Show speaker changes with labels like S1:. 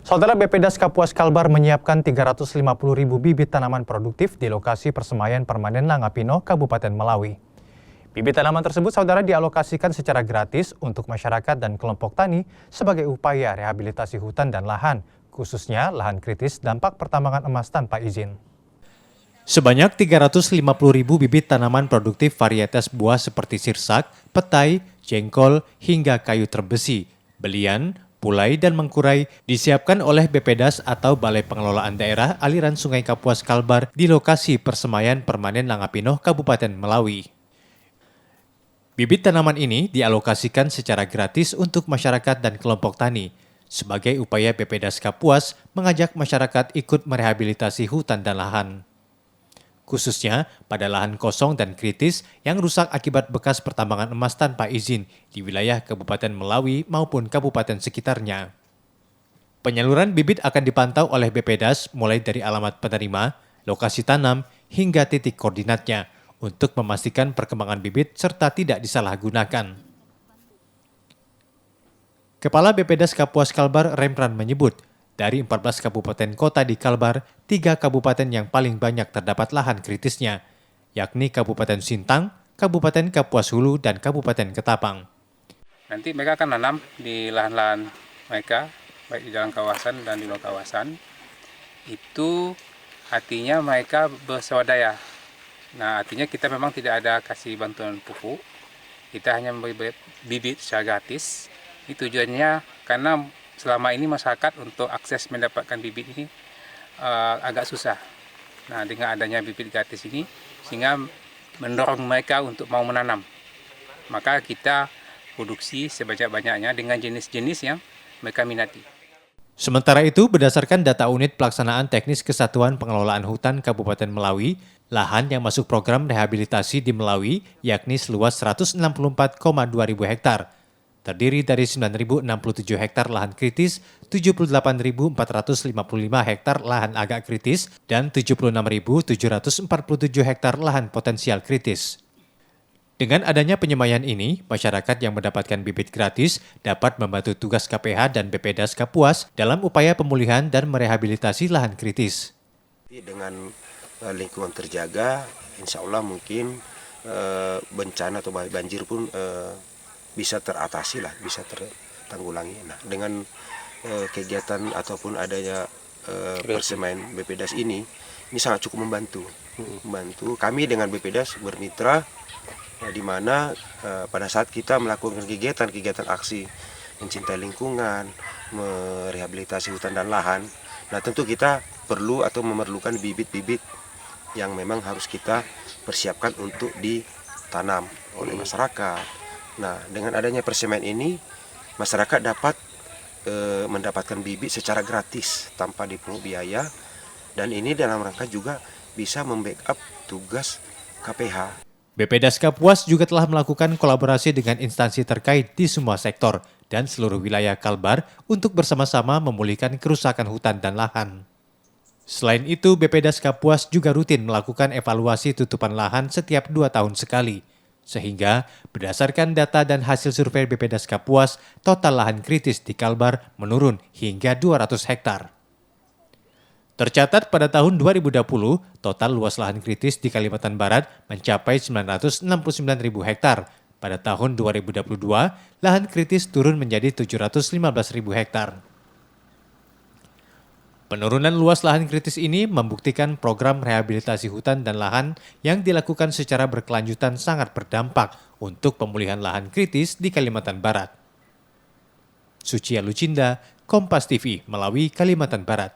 S1: Saudara BPDAS Kapuas Kalbar menyiapkan 350.000 bibit tanaman produktif di lokasi persemaian permanen Langapino, Kabupaten Melawi. Bibit tanaman tersebut saudara dialokasikan secara gratis untuk masyarakat dan kelompok tani sebagai upaya rehabilitasi hutan dan lahan, khususnya lahan kritis dampak pertambangan emas tanpa izin. Sebanyak 350.000 bibit tanaman produktif varietas buah seperti sirsak, petai, jengkol, hingga kayu terbesi, belian, pulai dan mengkurai disiapkan oleh BPDAS atau Balai Pengelolaan Daerah Aliran Sungai Kapuas Kalbar di lokasi persemaian permanen Langapino, Kabupaten Melawi. Bibit tanaman ini dialokasikan secara gratis untuk masyarakat dan kelompok tani sebagai upaya BPDAS Kapuas mengajak masyarakat ikut merehabilitasi hutan dan lahan. Khususnya pada lahan kosong dan kritis yang rusak akibat bekas pertambangan emas tanpa izin di wilayah Kabupaten Melawi maupun kabupaten sekitarnya. Penyaluran bibit akan dipantau oleh BPDAS mulai dari alamat penerima, lokasi tanam, hingga titik koordinatnya untuk memastikan perkembangan bibit serta tidak disalahgunakan. Kepala BPDAS Kapuas Kalbar Rempran menyebut, dari 14 kabupaten kota di Kalbar, 3 kabupaten yang paling banyak terdapat lahan kritisnya, yakni Kabupaten Sintang, Kabupaten Kapuas Hulu, dan Kabupaten Ketapang.
S2: Nanti mereka akan nanam di lahan-lahan mereka, baik di dalam kawasan dan di luar kawasan. Itu artinya mereka berswadaya. Nah, artinya kita memang tidak ada kasih bantuan pupuk, kita hanya memberi bibit secara gratis. Ini tujuannya karena selama ini masyarakat untuk akses mendapatkan bibit ini agak susah. Nah, dengan adanya bibit gratis ini, sehingga mendorong mereka untuk mau menanam. Maka kita produksi sebanyak-banyaknya dengan jenis-jenis yang mereka minati.
S1: Sementara itu, berdasarkan data Unit Pelaksanaan Teknis Kesatuan Pengelolaan Hutan Kabupaten Melawi, lahan yang masuk program rehabilitasi di Melawi yakni seluas 164,2 ribu hektar. Terdiri dari 9.067 hektar lahan kritis, 78.455 hektar lahan agak kritis, dan 76.747 hektar lahan potensial kritis. Dengan adanya penyemaian ini, masyarakat yang mendapatkan bibit gratis dapat membantu tugas KPH dan BPDAS Kapuas dalam upaya pemulihan dan merehabilitasi lahan kritis.
S3: Dengan lingkungan terjaga, insya Allah mungkin bencana atau banjir pun bisa teratasi lah, bisa tertanggulangi. Nah, dengan kegiatan ataupun adanya persemaian BPDAS ini sangat cukup membantu. Kami dengan BPDAS bermitra, di mana pada saat kita melakukan kegiatan aksi mencintai lingkungan, merehabilitasi hutan dan lahan, nah tentu kita perlu atau memerlukan bibit-bibit yang memang harus kita persiapkan untuk ditanam oleh masyarakat. Nah, dengan adanya persemaian ini, masyarakat dapat mendapatkan bibit secara gratis tanpa dipungut biaya, dan ini dalam rangka juga bisa membackup tugas KPH.
S1: BPDAS Kapuas juga telah melakukan kolaborasi dengan instansi terkait di semua sektor dan seluruh wilayah Kalbar untuk bersama-sama memulihkan kerusakan hutan dan lahan. Selain itu, BPDAS Kapuas juga rutin melakukan evaluasi tutupan lahan setiap 2 tahun sekali. Sehingga berdasarkan data dan hasil survei BPDAS Kapuas, total lahan kritis di Kalbar menurun hingga 200 hektar. Tercatat pada tahun 2020, total luas lahan kritis di Kalimantan Barat mencapai 969.000 hektar. Pada tahun 2022, lahan kritis turun menjadi 715.000 hektar. Penurunan luas lahan kritis ini membuktikan program rehabilitasi hutan dan lahan yang dilakukan secara berkelanjutan sangat berdampak untuk pemulihan lahan kritis di Kalimantan Barat. Sucia Lucinda, Kompas TV, Melawi, Kalimantan Barat.